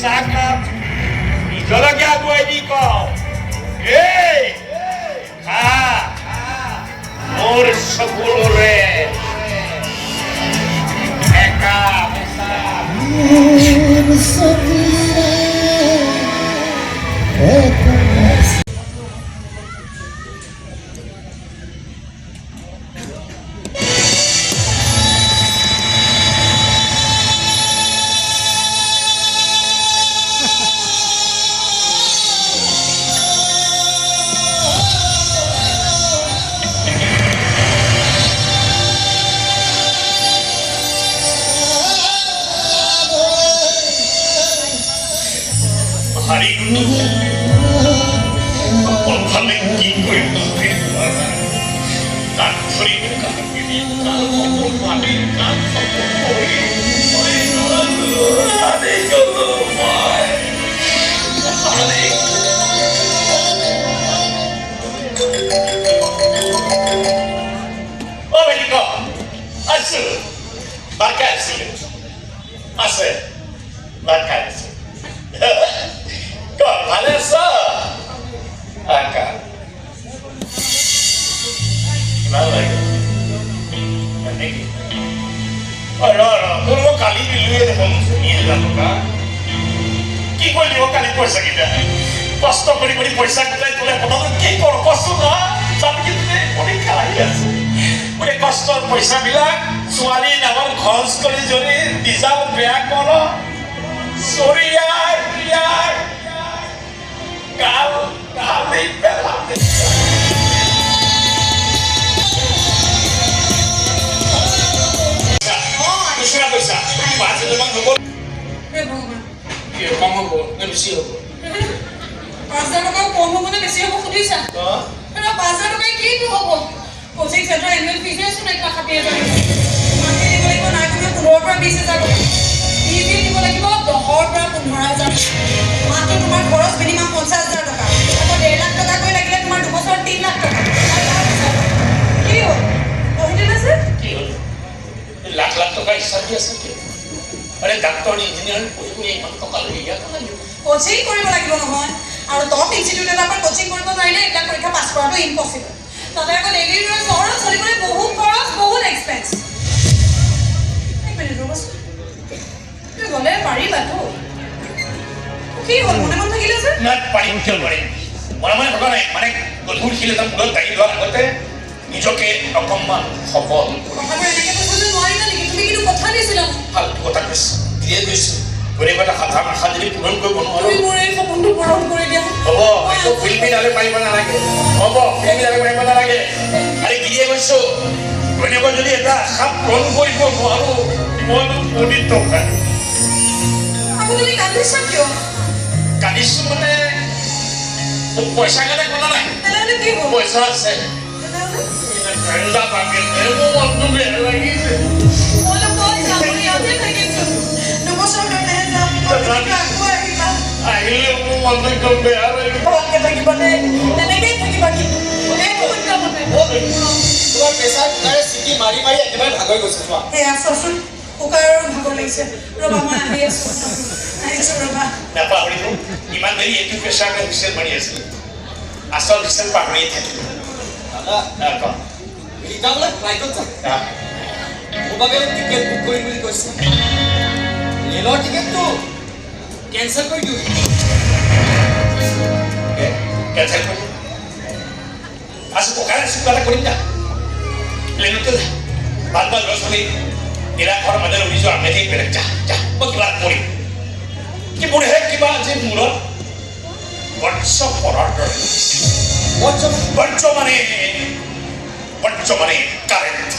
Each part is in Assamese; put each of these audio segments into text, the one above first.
চাহকাপ নিজলৈকে আগুৱাই দি কওঁ এই খা মোৰ চকুলোৰে একাপ অকলফালে কি কৰিব তাক ধৰি আছো বাৰকাই আছিলে আছে বাৰকাই আছে ভালে আছ কিমান লাগে তোৰ মই কালি দিলোৱে দেখোন 2,000 টকা কি কৰিলি মই কালি পইচা কেইটা কষ্ট কৰি কৰি পইচা গোটাই তোলে পটককৈ কি কৰ কষ্ট পৰীক্ষা আহি আছে গোটেই কষ্টৰ পইচাবিলাক ছোৱালী নামৰ খৰচ কৰি যদি ৰিজাল্ট বেয়া কৰ চৰিয়াৰ কাল কালি পেলাতে খুচুৰা পইচা 5,000 হ'ব কম হ'ব নে বেছি হ'ব 5,000 টকা কম হ'ব নে বেছি হ'ব সুধিছা 5,000 টকাই কি হ'ব কোচিং চেণ্টাৰ এনুৱেল ফিজে চোন 1,60,000 মাহে দিব লাগিব নাই কমেও 15,000 পৰা 20,000 টকা ফিজে দিব লাগিব 10,000 পৰা 15,000 মাত্ৰ তোমাৰ খৰচ মিনিমাম 50,000 টকা আকৌ 1.5 লাখ টকা কৈ লাগিলে তোমাৰ 2 বছৰ 3 লাখ টকা কি হ'ল পঢ়িলে না স্যাৰ কি হ'ল লাখ লাখ টকা হিচাপ দি আছে কি আৰে ডাক্তৰ ইঞ্জিনিয়াৰ পঢ়ি ইমান টকা লৈ ইয়াত কোচিং কৰিব লাগিব নহয় আৰু টপ ইনষ্টিটিউট এটাৰ পৰা কোচিং কৰিব নোৱাৰিলে এইবিলাক পৰীক্ষা পাছ কৰাটো ইম্পচিবল তাতে আকৌ দেলহিৰ দৰে চহৰত চলিবলৈ বহুত খৰচ বহুত এক্সপেন্স এক মিনিট ৰ'বচোন তুমি গ'লে পাৰিবাতো কি হ'ল মনে মন থাকিলে যে নাই পাৰিম কিয় নোৱাৰিম মনে মনে থকা নাই মানে গধুৰ শিল এটা মূৰত দাঙি লোৱাৰ আগতে নিজকে অকণমান সবল কথাবোৰ এনেকৈ কৈছে নোৱাৰিলা নেকি তুমি কিন্তু কথা দিছিলা ফাল্টু কথা কৈছে দিয়ে কৈছোঁ গতিকে এটা সাধাৰণ আশা যদি পূৰণ কৰিব নোৱাৰো তুমি মোৰ এই সপোনটো পূৰণ কৰি দিয়া হ'ব এইটো ফিল্মি ডালে পাৰিব নালাগে হ'ব ফিল্মি ডালে পাৰিব নালাগে আৰে কিয়ে কৈছোঁ গতিকে যদি এটা আশা পূৰণ কৰিব নোৱাৰো মইতো পণ্ডিত টকা আকৌ তুমি কান্দিছা কিয় কান্দিছোঁ মানে পইচা কাৰণে কথা নাই তেনেহ'লে কি হ'ল পইচা আছে মোৰ মনটো বেয়া লাগিছে মই ক'ত যাম ইয়াতে থাকিছোঁ দুবছৰ কাৰণেহে যাম আকৌ আহিবা আহিলে মোৰ মনটো একদম বেয়া লাগিছে ভালকৈ থাকিবা দেই তেনেকেই থাকিবা কিন্তু একো উদ্যম নাই তোমাৰ প্ৰেছাৰ কুকাৰে চিটি মাৰি মাৰি একেবাৰে ভাগৰি গৈছে চোৱা সেয়া চোৱাচোন কুকাৰৰ ভাগৰ লাগিছে ৰ'বা মই আহি আছোঁ আহিছোঁ ৰ'বা নাপাহৰিব ইমান দেৰি এইটো প্ৰেছাৰতে হুইচেল মাৰি আছিলে আচল হুইচেল পাহৰিয়ে থাকিলোঁ দাদা ৰিটাৰ্ণলৈ ফ্লাইটত যাম মোৰ বাবে টিকেট বুক কৰিম বুলি কৈছে ৰেলৰ টিকেটটো কেঞ্চেল কৰি দিওঁ কেঞ্চেল কৰি আজি ককাই কিবা এটা কৰিম না প্লেনতে যা ভাল ভাল ল'ৰা ছোৱালী নিৰাশৰ মাজেৰে উৰি যোৱা আমেৰি বেলেগ যা যা মই কিবা এটা কৰিম কি মোৰহে কিবা আজি মূৰত বৰ্ষ পৰাৰ দৰে বৰ্ষ মানে কাৰেণ্ট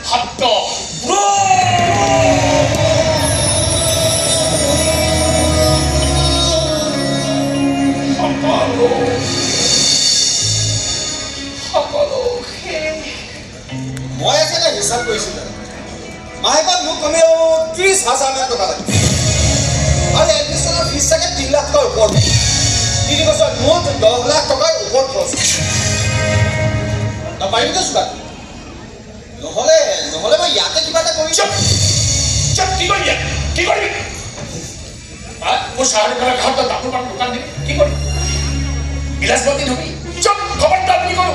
শব্দ মই একেটা হিচাপ কৰিছিলোঁ মাহেকত মোক কমেও 30,000 মান টকা লাগে আৰু এডমিশ্যনৰ ফিজ চাগে 3 লাখ টকাৰ ওপৰত 3 বছৰত মুঠ 10 লাখ টকাৰ ওপৰত খৰচ পাৰিবতো চোকা নহ'লে মই ইয়াতে কিবা এটা কৰি চুপ কি কৰি কি করবি ও শহরে গেলে ঘাট দাপুর পান দোকান দিবি কি করবি বিলাসবতী হবি চুপ খবরদার কি করো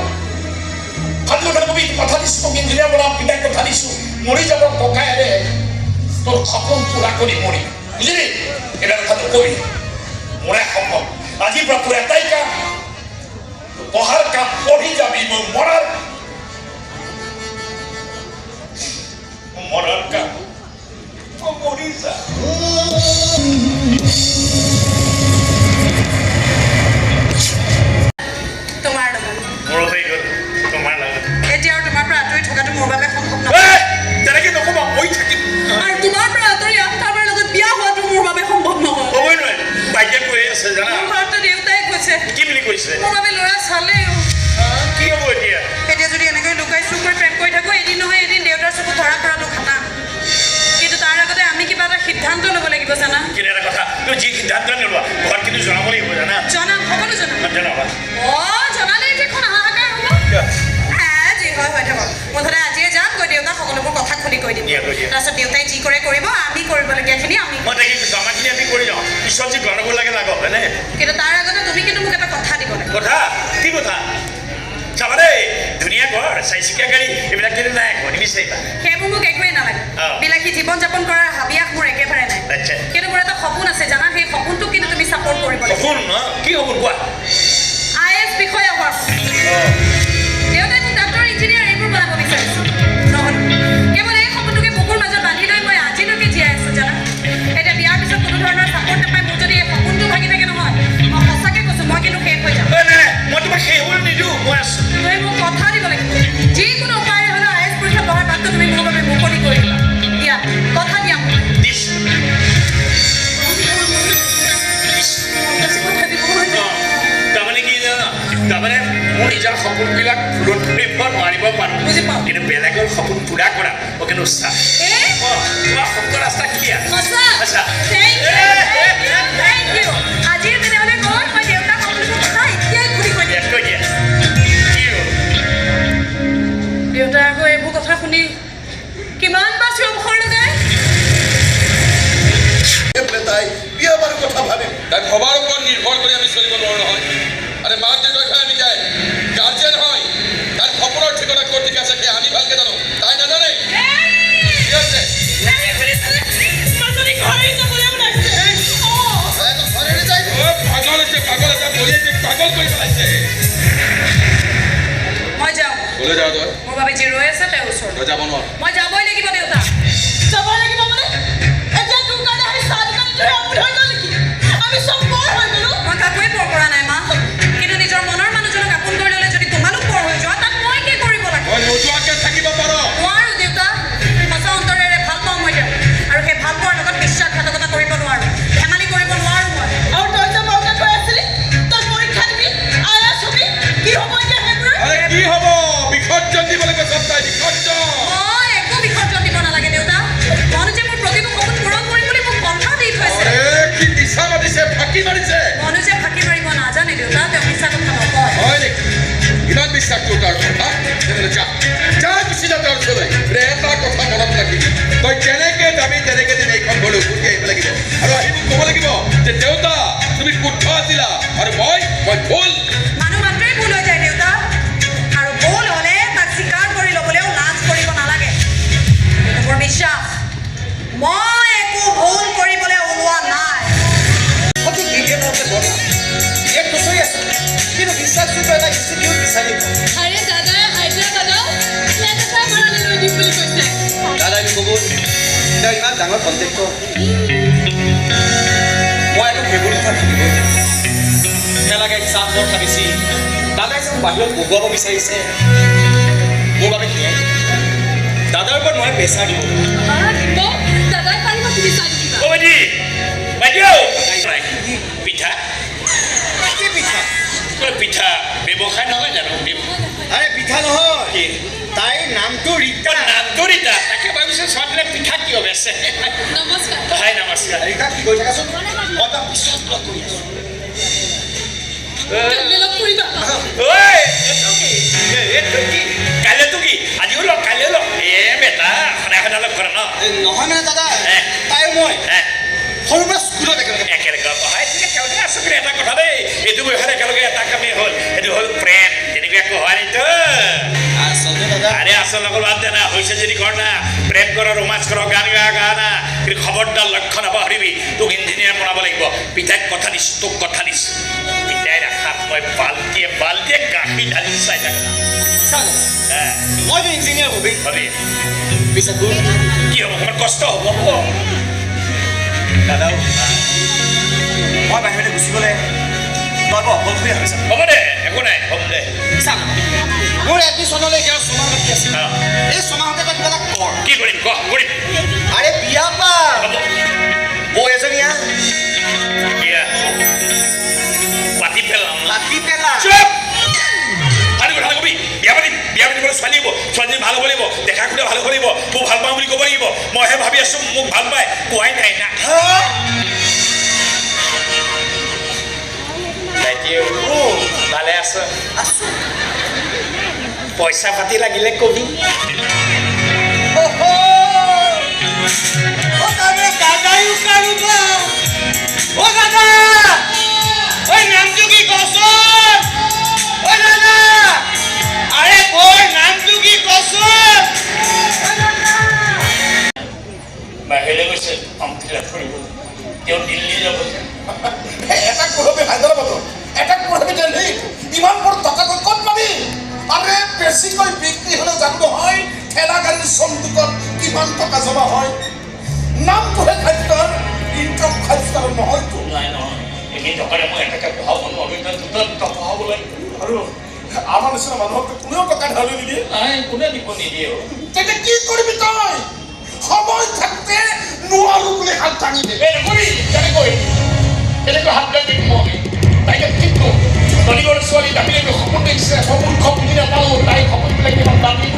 খালি ওখানে কবি কথা দিস তোকে ইঞ্জিনিয়ার বলা পিতাই কথা দিছো মরি যাব ককাইরে তোর সপন পুরা করি মরি বুঝলি এটা কথা কবি মোৰে সপন আজিৰ পৰা তোৰ এটাই কাম পঢ়াৰ কাম পঢ়ি যাবি মই মৰাৰ কাম মৰি যা তোমাৰ লগত মোৰ হৈ গ'ল তোমাৰ লগত এতিয়া আৰু তোমাৰ পৰা আঁতৰি থকাটো মোৰ বাবে সম্ভৱ নহয় তেনেকে নকবা মই থাকিম আৰু তোমাৰ পৰা আঁতৰি কাৰোবাৰ লগত বিয়া হোৱাটো মোৰ বাবে সম্ভৱ নহয় হ'বই নোৱাৰে বাইকে কৈ আছে জানা মোৰ ঘৰতে দেউতাই কৈছে কি বুলি কৈছে মোৰ বাবে ল'ৰা চালেও কি হ'ব এতিয়া এতিয়া যদি এনেকৈ লুকাই চুৰ কৰি প্ৰেম কৰি থাকোঁ এদিন নহয় এদিন দেউতাৰ চকু ধৰা পৰাটো খাটাং কিন্তু তাৰ আগতে আমি কিবা এটা সিদ্ধান্ত ল'ব লাগিব জানা কিন্তু এটা কথা তুমি যি সিদ্ধান্ত নোলোৱা ঘৰত কিন্তু জনাব লাগিব জানা জনাম সকলো জনাম জনাবা জনালে এখন হাহাকাৰ হ'ব যি হয় হৈ থাকক মুঠতে আজিয়ে যাম গৈ দেউতাক সকলোবোৰ কথা খুলি কৈ দিম তাৰপিছত দেউতাই যি কৰে কৰিব আমি কৰিবলগীয়াখিনি আমি মই তাকে কৈছোঁ আমাৰখিনি আমি কৰি যাওঁ পিছত যি গণব লাগে লাগক হয়নে কিন্তু তাৰ আগতে তুমি কিন্তু মোক এটা কথা দিব লাগে কথা কি কথা চাবা দেই ধুনীয়া ঘৰ চাৰিচকীয়া গাড়ী এইবিলাক কিন্তু নাই ঘৰ নিবিচাৰিবা সেইবোৰ মোক একোৱেই নালাগে বিলাসী জীৱন যাপন কৰাৰ হাবিয়াস মোৰ একেবাৰে নাই আচ্ছা কিন্তু মোৰ এটা সপোন আছে জানা সেই সপোনটোক কিন্তু তুমি ছাপোৰ্ট কৰিব লাগিব সপোন কি সপোন কোৱা IAS বিষয়া হোৱাৰ দেউতাই মোক ডাক্তৰ ইঞ্জিনিয়াৰ এইবোৰ বনাব বিচাৰিছে নহ'ল কেৱল এই সপোনটোকে বুকুৰ মাজত বান্ধি লৈ মই আজিলৈকে জীয়াই আছোঁ জানা এতিয়া বিয়াৰ পিছত কোনো ধৰণৰ ছাপোৰ্ট নাপাই মোৰ যদি এই সপোনটো ভাগি থাকে নহয় মই সঁচাকৈ কৈছোঁ মই কিন্তু শেষ হৈ যাম মই তোমাক সেই হ'ল নিদিওঁ মই আছোঁ তুমি মোক কথা দিব লাগিব যিকোনো উপায়েৰে হ'লেও IAS পৰীক্ষা পঢ়াৰ বাটটো তুমি মোৰ বাবে মুকলি কৰি দিবা দিয়া কথা দিয়া মোক দিছোঁ কথা দিব তাৰমানে কি জানা তাৰমানে মোৰ নিজৰ সপোনবিলাক পূৰণ কৰিব নোৱাৰিব পাৰোঁ বুজি পাওঁ কিন্তু বেলেগৰ সপোন পূৰা কৰা মই কিন্তু উৎসাহ তোমাৰ সত্য ৰাস্তা ক্লিয়াৰ আচ্ছা থেংক ইউ আজিয়ে তেনেহ'লে গৈ মই দেউতাক সকলোবোৰ কথা এতিয়াই খুলি কৈ দিম কৈ দিয়া কি হ'ল দেউতাই আকৌ এইবোৰ কথা শুনি কিমান বা চিঞৰ লগাই তাই বিয়া বাৰু কথা ভাবে তাই ভবাৰ ওপৰত নিৰ্ভৰ কৰি আমি চলিব নোৱাৰোঁ নহয় আৰে মাক দেউতাকে আমি যায় গাৰ্জেন হয় তাই সপোনৰ ঠিকনা ক'ত ঠিক আছে সেই আমি ভালকৈ জানো তাই নাজানে কি হৈছে পাগল হৈছে পাগল এটা বলিয়ে যে পাগল কৰি পেলাইছে মই যাওঁ ক'লৈ যাওঁ তই মোৰ বাবে যি ৰৈ আছে তেওঁৰ ওচৰত তই যাব নোৱাৰ মই যাবই লাগিব দেউতা যাবই লাগিব মানে এতিয়া তোৰ কাৰণে আমি চাহ দোকানত ধৰি আপু হৈ গ'ল নেকি আমি চব পৰ হৈ গ'লো মই কাকোৱে পৰ কৰা নাই মা কিন্তু নিজৰ মনৰ মানুহজনক আপোন কৰি ল'লে যদি তোমালোক পৰ হৈ যোৱা তাক মই কি কৰিব লাগে তই নোযোৱাকৈ থাকিব পাৰ নোৱাৰোঁ দেউতা সঁচা অন্তৰেৰে ভাল পাওঁ মই তেওঁক আৰু সেই ভাল পোৱাৰ লগত বিশ্বাসঘাতকতা কৰিব নোৱাৰোঁ ধেমালি কৰিব নোৱাৰোঁ মই আৰু তই যে মৌকা কৈ আছিলি তই পৰীক্ষা দিবি IAS হবি কি হ'ব এতিয়া সেইবোৰ আৰে কি হ'ব বিসৰ্জন দিব লাগিব চব তাই বিসৰ্জন মই একো বিসৰ্জন দিব নালাগে দেউতা মনোজে মোৰ প্ৰতিটো সপোন পূৰণ কৰিম বুলি মোক কথা দি থৈছে আৰে কি দিশা মাৰিছে ফাঁকি মাৰিছে মনোজে ফাঁকি মাৰিব নাজানে দেউতা তেওঁ মিছা কথা নকয় হয় নেকি ইমান বিশ্বাস তোৰ তাৰ কথা তেনেহ'লে যা গুচি যা তাৰ ওচৰলৈ এটা কথা মনত ৰাখিবি তই যেনেকৈ যাবি তেনেকৈ দিন এইখন ঘৰলৈ উভতি আহিব লাগিব আৰু আহি মোক ক'ব লাগিব যে দেউতা তুমি শুদ্ধ আছিলা আৰু মই ভুল মানুহ মাত্ৰই ভুল হৈ যায় দেউতা আৰু ভুল হ'লে তাক স্বীকাৰ কৰি ল'বলৈও লাজ কৰিব নালাগে এইটো মোৰ বিশ্বাস মই একো ভুল কৰিবলৈ ওলোৱা নাই সঠিক বিজ্ঞানতে বনা এক বছৰি আছে কিন্তু বিশ্বাসযোগ্য এটা ইনষ্টিটিউট বিচাৰি আৰে দাদাই হায়দৰাবাদত ফ্লেট এটা ভাড়ালৈ লৈ দিম বুলি কৈছে দাদাই ক'ব তেওঁ ইমান ডাঙৰ কণ্টেক্ট মই একো সেইবোৰ কথা ভাবিব এলাগে চাহ কথা বেছি দাদাই যে বাহিৰত বহুৱাব বিচাৰিছে মোৰ বাবে সেয়াই দাদাৰ ওপৰত মই প্ৰেছাৰ দিব দাদাই পাৰিব তুমি চাই দিবা অ' বাইদেউ বাইদেউ পিঠা কি পিঠা পিঠা ব্যৱসায় নহয় জানো আৰে পিঠা নহয় তাইৰ নামটো ৰীতা নামটো ৰীতা তাকে ভাবিছোঁ ছোৱালীজনীয়ে পিঠা কিয় বেচে নমস্কাৰ হয় নমস্কাৰ ৰীতা কি কৰি থাকাচোন মই তাক বিশ্বাস কৰি আছোঁ লগ কৰিবা কাইলৈতো কি আজিও লগ কাইলৈ লগ বেটা সদায় সদায় লগ কৰা ন নহয় মানে দাদা তাইৰ মই সৰুৰ পৰা স্কুলত একেলগে পঢ়াই ঠিক একেলগে আছো কিন্তু এটা কথা দেই এইটো বয়সত একেলগে এটা কামেই হ'ল সেইটো হ'ল প্ৰেম তেনেকুৱা একো হোৱা নাইতো আচলতে দাদা আরে আসল নকল বাদ দে না হয়েছে যদি কর না প্রেম করো রোমান্স করো গান গা না কিন্তু খবরদার লক্ষ্য নাপাহরিবি তোক ইঞ্জিনিয়ার বনাব লাগিব পিতাইক কথা দিছ তোক কথা দিছ পিতাই রাখাত মই বাল্টিয়ে গাখীৰ ঢালি চাই থাকা মইতো ইঞ্জিনিয়াৰ হবি ভাবি পিছত তোৰ কি হ'ব অকণমান কষ্ট হ'ব দাদাও মই বাহিৰলৈ গুচি গ'লে তই বৰ অকলশৰীয়া হৈছা হ'ব দে একো নাই হ'ব দে চাম মোৰ এডমিশ্যনলৈ এতিয়া ছমাহ বাকী আছে এই ছমাহতে তই কিবা এটা কৰ কি কৰিম ক কৰিম আৰে বিয়া পা হ'ব বৌ এজনীয়া বিয়া পাতি পেলাম পাতি পেলা চুপ আৰু কথা নকবি বিয়া পাতিবলৈ ছোৱালী হ'ব ছোৱালী ভাল হ'ব লাগিব দেখা খুদা ভাল হ'ব লাগিব মোক ভাল পাওঁ বুলি ক'ব লাগিব মইহে ভাবি আছোঁ মোক ভাল পায় কোৱাই নাই না ভালে আছো পইচা পাতি লাগিলে কবি দাদায়ো কাৰোবা অ দাদা ঐ নামটো কি কচোন অ দাদা আৰে বৰ নামটো কি কচোন বাহিৰলৈ গৈছে কমপ্লিট কৰিব তেওঁ দিল্লী যাব এটা পঢ়বি হায়দৰাবাদত এটা পঢ়বি দিল্লীত ইমান বৰ টকা তই ক'ত পাবি আৰে বেছিকৈ বিক্ৰী হ'লে জানো নহয় ঠেলা গাড়ীৰ চন্দুকত কিমান টকা জমা হয় নামটোহে খাদ্যৰ ইনকাম খাদ্যৰ নহয়তো নাই নহয় এই টকাৰে মই এটাকে পঢ়াব নোৱাৰোঁ এতিয়া দুটা পঢ়াব লাগিব আৰু আমাৰ নিচিনা মানুহক কোনেও টকা ঢালি নিদিয়ে নাই কোনে দিব নিদিয়ে তেতিয়া কি কৰিবি তই সময় থাকোঁতে নোৱাৰোঁ বুলি হাত দাঙি দে এই নকবি কেনেকৈ হাত দাঙি মই তাইকে কিন্তু দলিবৰ ছোৱালী দাবী সপোন দেখিছে সপোন বুজি নাপালোঁ তাই সপোনবিলাক কিমান দাবী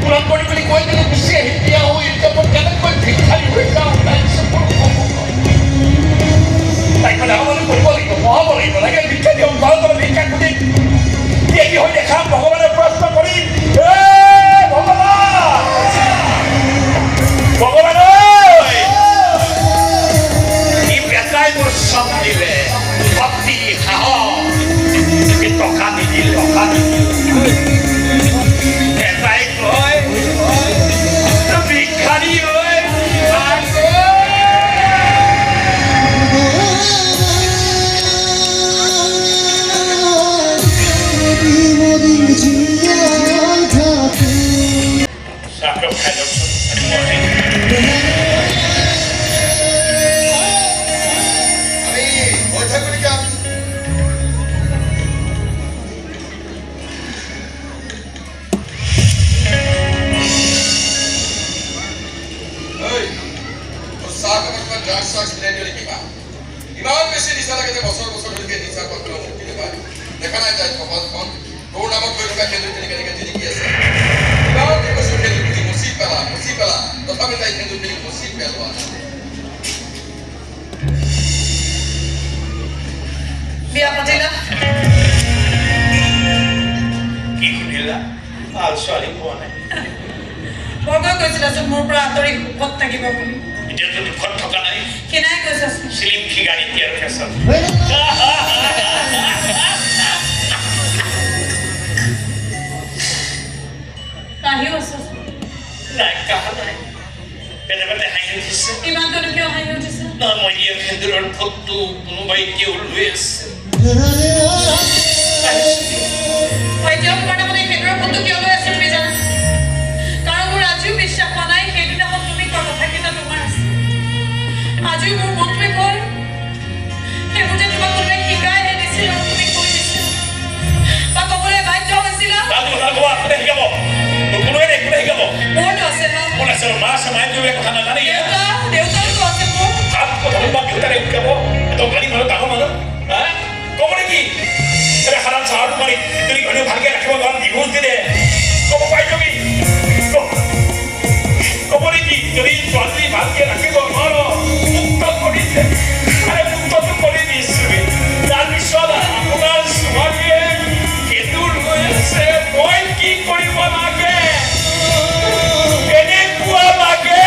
পূৰণ কৰি বুলি কৈ দিলে গুচি আহি বিয়া হৈ এতিয়া মই কেনেকৈ ভিক্ষাৰী হৈ যাওঁ তাই তাইক মানে আমালৈ কৰিব লাগিব পঢ়াব লাগিব লাগে ভিক্ষা দিওঁ ঘৰত ভিক্ষা খুজি কি হৈ দেখাম ভগৱানে প্ৰশ্ন কৰিম ভগৱান ই বেচাই মোৰ চব দিলে ভক্তি সাহস টকা নিদিল এটাই কয় ভিক্ষাৰী হৈ চাহটো খাই লওকচোন ইমান বেছি নিচা লাগে যে বছৰ ধৰিকে নিচা পত্ৰ মুক্তি নাপায় দেখা নাই যায় সমাজখন তোৰ নামত লৈ থকা খেলুৱৈ কেনেকৈ জিলিকি আছে ইমান কৈছোঁ খেলুৱৈ মচি পেলা তথাপি তাই খেলুৱৈ মচি পেলোৱা বিয়া পাতিলা কি সুধিলা ভাল ছোৱালী পোৱা নাই বৰকৈ কৈছিলাচোন মোৰ পৰা আঁতৰি সুখত থাকিব বুলি এতিয়াতো দুখত থকা নাই কেনাই কৈছাচোন চিলিম খিগাৰী দিয়াৰ ফেচন কাহিও আছাচোন নাই কাহা নাই বেলেগতে হাঁহি উঠিছে ইমান কোনো কিয় হাঁহি উঠিছে নহয় মই দিয়া সেন্দুৰৰ ফটো কোনোবাই কেৱল লৈ আছে মই এতিয়াও তোমাৰ নামত এই সেইটোৰ ফটো কিয় লৈ আছো তুমি জানা কাৰণ মোৰ আজিও বিশ্বাস হোৱা নাই সেইদিনাখন তুমি কোৱা কথাকেইটা তোমাৰ আছে আজিও মোৰ মনটোৱে কয় সেইবোৰ যে তোমাক কোনোবাই শিকাইহে দিছিল আৰু তুমি কৈ দিছিল বা ক'বলৈ বাধ্য হৈছিলা মোৰতো আছে ন দেউতাৰো আছে মোৰ ভালকে ৰাখিব কাৰণ দিঘোষ দিলে ক'ব পাৰিব কি ক'ব নেকি যদি ছোৱালী ভালকে ৰাখিব নোৱাৰ মুক্ত কৰিছে মুক্তটো কৰি দিছোঁ তাৰপিছত আপোনাৰ ছোৱালীয়ে সেইটো লৈ আছে মই কি কৰিব লাগে কেনেকুৱা লাগে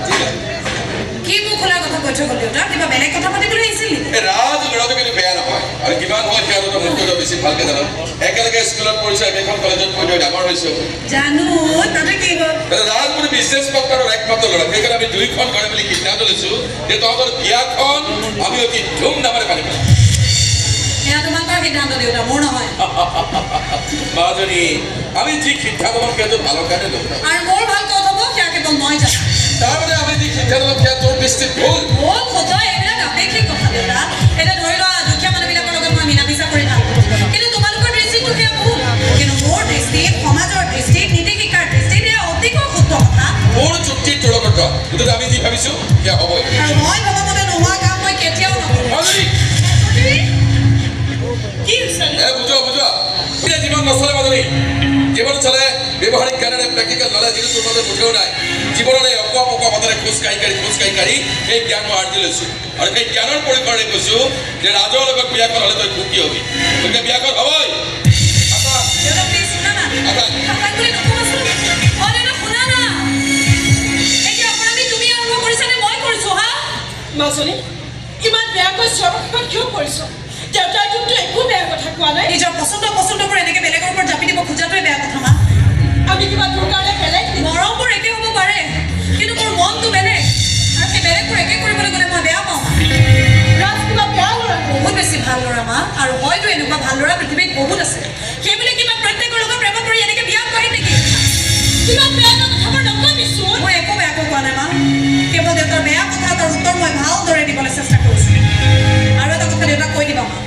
ঠিক আছে কি মোক খোলা কথা কৈ থৈ গ'ল দেউতা কিবা বেলেগ কথা পাতিবলৈ আহিছিল নেকি এই ৰাজ ল'ৰাটো কিন্তু বেয়া নহয় আৰু কিমান হয় সিহঁতৰ মুখটো বেছি ভালকে জানো একেলগে স্কুলত পঢ়িছো এখন কলেজত পঢ়ি ডাঙৰ হৈছো জানো তাতে কি হ'ল ৰাজ মোৰ বিজনেছ পাৰ্টনাৰৰ একমাত্ৰ ল'ৰা সেইকাৰণে আমি দুইখন ঘৰে মিলি সিদ্ধান্ত লৈছো যে তহঁতৰ বিয়াখন আমি অতি ধুমধামেৰে পাতিম এয়া তোমালোকৰ সিদ্ধান্ত দেউতা মোৰ নহয় মাজনী আমি যি সিদ্ধান্ত ল'ম সেইটো ভালৰ কাৰণে ল'ম আৰু মোৰ ভাল ক'ত হ'ব সেয়া কেৱল মই জানো তাৰমানে আমি যি সিদ্ধান্ত ল'ম সেয়া তোৰ দৃষ্টিত ভুল ভুল শুদ্ধ এইবিলাক আপেক্ষিক কথা দেউতা এতিয়া ধৰি লোৱা দুখীয়া মানুহবিলাকৰ লগত মই মিলা মিছা কৰি থাকোঁ কিন্তু তোমালোকৰ দৃষ্টিটো সেয়া ভুল কিন্তু মোৰ দৃষ্টিত সমাজৰ দৃষ্টিত নীতি শিক্ষাৰ দৃষ্টিত এয়া অতিকৈ শুদ্ধ কথা মোৰ চুক্তিৰ তোৰ লগত গতিকে আমি যি ভাবিছো সেয়া হ'বই আৰু মই ভবা মতে নোহোৱা কাম মই কেতিয়াও নকৰোঁ মাজনী কি হৈছে বুজোৱা এতিয়া জীৱন নচলে মাজনী জীৱন চলে ব্যৱহাৰিক জ্ঞানেৰে প্ৰেক্টিকেল নলেজ যিটো তোৰ মাজত বুঝেও নাই জীৱনৰে অকোৱা পকোৱা পথেৰে খোজ কাঢ়ি সেই জ্ঞান মই আৰ্জি লৈছো আৰু সেই জ্ঞানৰ পৰিসৰে কৈছো যে ৰাজৰ লগত বিয়াখন হ'লে তই সুখী হবি গতিকে বিয়াখন হ'বই দেউতা প্লিজ শুনা না খাটাক বুলি নকবাচোন অ দেউতা শুনা না এতিয়া অপৰাধী তুমি আৰম্ভ কৰিছানে মই কৰিছো হা মাজনী ইমান বেয়াকৈ স্বৰক্ষণ কিয় কৰিছ দেউতাই কিন্তু একো বেয়া কথা কোৱা নাই নিজৰ পচন্দবোৰ এনেকে বেলেগৰ ওপৰত জাপি দিব খোজাটোৱে বেয়া কথা মা আমি কিবা তোৰ কাৰণে বেলেগ মৰমবোৰ একে হ'ব পাৰে কিন্তু মোৰ মনটো বেলেগ আৰু সেই বেলেগবোৰ একে কৰিবলৈ গ'লে মই বেয়া পাওঁ ৰাজ কিবা বেয়া ল'ৰা বহুত বেছি ভাল ল'ৰা মা আৰু হয়তো এনেকুৱা ভাল ল'ৰা পৃথিৱীত বহুত আছে সেইবুলি কিবা প্ৰত্যেকৰ লগত প্ৰেমত পৰি এনেকে বিয়া পাৰিম নেকি কিমান বেয়া কথাবোৰ নকবিচোন মই একো বেয়াকৈ কোৱা নাই মা কেৱল দেউতাৰ বেয়া কথা এটাৰ উত্তৰ মই ভালদৰে দিবলৈ চেষ্টা কৰিছোঁ আৰু এটা কথা দেউতাক কৈ দিবা মা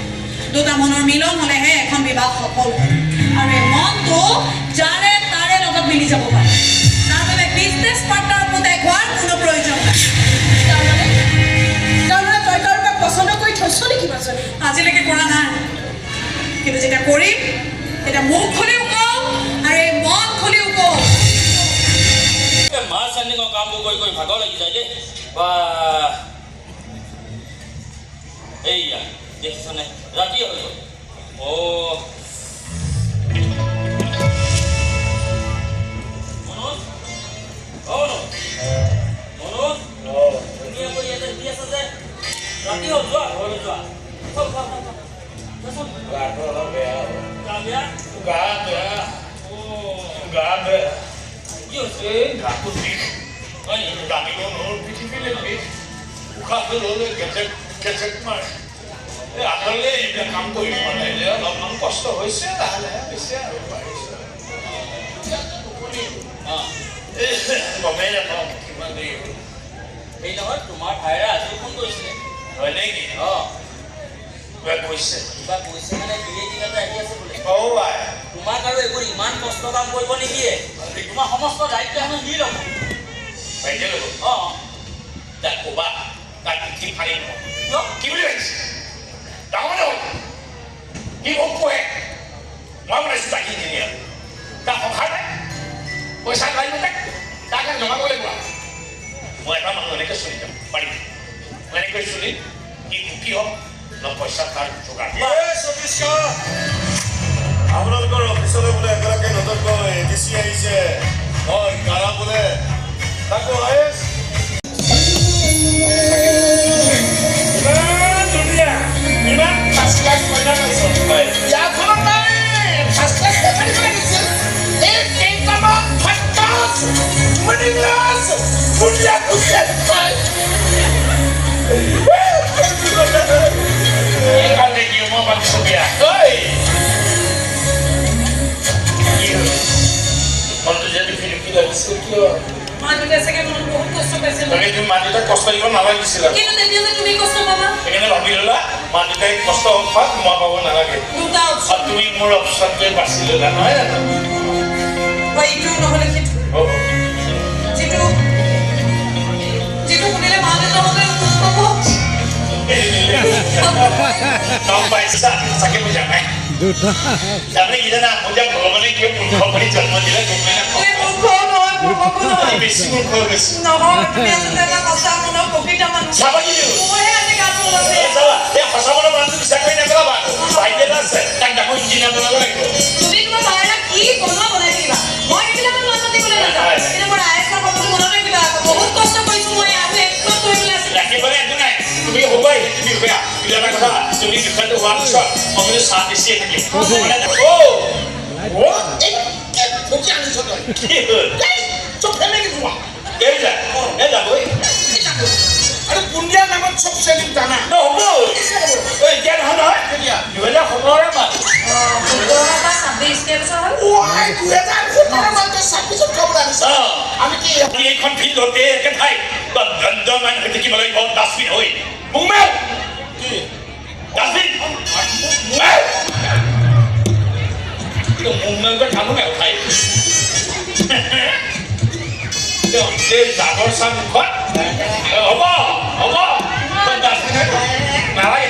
দুটা মনৰ মিলন হ'লেহে এখন বিবাহ সফল হয় আৰু এই মনটো যাৰে তাৰে লগত মিলি যাব পাৰে তাৰ বাবে বিজনেছ পাৰ্টনাৰ পুতেক হোৱাৰ কোনো প্ৰয়োজন নাই তাৰমানে তই কাৰোবাক পচন্দ কৰি থৈছ নেকি মাজনী আজিলৈকে কৰা নাই কিন্তু যেতিয়া কৰিম তেতিয়া মুখ খুলিও কওঁ আৰু এই মন খুলিও কওঁ মাছ আনিবৰ কামবোৰ কৰি ভাগৰ লাগি যায় দেই বা এইয়া দেখিছনে ৰাতি হৈ গ'ল ৰাতি হ'ল যোৱা ঘৰলৈ যোৱা কি হৈছে গাটো বিষ হয় নেকি দাঙিব নোৱাৰো পৃথিৱীলৈ বিষ উশাহটো ল'লে কেচেক মাৰে এই আগলৈ এইবিলাক কাম কৰিব মানে অলপমান কষ্ট হৈছে লাহে লাহে হৈছে আৰু পাৰিছে গমেই নাপাওঁ কিমান দেৰি হ'ল সেই নহয় তোমাৰ ভাইৰা আজি ফোন কৰিছিলে হয় নেকি অঁ কিবা কৈছে কিবা কৈছে মানে বিয়ে দিনতে আহি আছে বোলে আই তোমাক আৰু এইবোৰ ইমান কষ্ট কাম কৰিব নিদিয়ে তোমাৰ সমস্ত দায়িত্ব হেনো সি ল'ব বাইদেউ ল'ব অঁ তাক ক'বা তাক কি ফাৰি নকওঁ কিয় কি বুলি ভাবিছে ডাঙৰ হ'ল কি মোক কোৱে মই বনাইছোঁ তাক ইঞ্জিনিয়াৰ তাক সভাৰ নাই পইচা লাগিব তাক জমা কৰিব লাগিব মই এটা মানুহ এনেকৈ চলি যাম পাৰিম মই এনেকৈ চলিম সি সুখী হওক ন পইচা তাৰ যোগাৰ আপোনালোকৰ অফিচলৈ বোলে এগৰাকী নতুনকৈ এডিচি আহিছে হয় কাৰা বোলে তাকো আয়েছ ইমান ফাৰ্ষ্ট ক্লাছ কইনা পাইছ ইয়াৰখনত নাই ফাৰ্ষ্ট ক্লাছ পেপাৰিব লাগিছিল এই কেইটামান ফাৰ্ষ্ট ক্লাছ মিডিল ক্লাছ কুলিয়া কুলিয়া খাই এইকাৰণে কি মই পাতিছোঁ বিয়া ঐ মনটো যদি ফিল্ম লাগিছিল কিয় মা দেউতাই চাগে মনত বহুত কষ্ট পাইছিল তুমি মা দেউতাক কষ্ট দিব নালাগিছিল কিন্তু তেতিয়া যে তুমি কষ্ট পাবা সেইকাৰণে ভাবি ল'লা মা দেউতাই কষ্ট পাক মই পাব নালাগে দুটা আৰু তুমি মোৰ অপশ্যনটোৱে বাছি ল'লা নহয় জানো বা ইটো নহ'লে সিটো যিটো শুনিলে মা দেউতাৰ মতে দুখ পাব গম পাইছা চাগে বুজা নাই তাৰমানে কি জানা পূজা ভগৱানে কিয় মূৰ্খ কৰি জন্ম দিলে গমেই নাপাওঁ তুমি মূৰ্খ নহয় মূৰ্খকো নহয় বেছি মূৰ্খ হৈ গৈছে নহয় তুমি আচলতে এটা সঁচা মনৰ প্ৰকৃত মানুহ চাবা কি দিওঁ মইহে আজি গাটো ওলাইছে চাবা এই সঁচা মনৰ মানুহটো বিশ্বাস কৰি নেপেলাবা চাইকেল আছে তাক ডাঙৰ ইঞ্জিনিয়াৰ বনাব লাগিব তুমি তোমাৰ বাহিৰা কি বনোৱা বনাই থাকিবা মই এইবিলাকত মাত মাতিবলৈ নাযাওঁ কিন্তু মোৰ আয়েচৰ কথাটো মনত ৰাখিবা বহুত কষ্ট তুমি বিষয়টো হোৱাৰ পিছত মই কিন্তু চাহ বেছিয়ে থাকিম এই কি ফুকি আনিছ তই কি হ'ল চব ফেমেলি যোৱা এই যাবই আৰু বুন্দিয়া নামত চব চেলিম জানা নহ'ব এতিয়া নহয় নহয় কেতিয়া 2017 মান 26 কেইবছৰ হ'ল ওৱাই 2017 মান 26 খবৰ আনিছ আমি কি এইখন ফিল্ডতে একে ঠাই দণ্ডমান হৈ থাকিব লাগিব ডাষ্টবিন হৈ মুমেল কি ডাষ্টবিন মুমেলটো ঠানো নাই ঠাই এই জাবৰ চাহ মুখত হ'ব নালাগে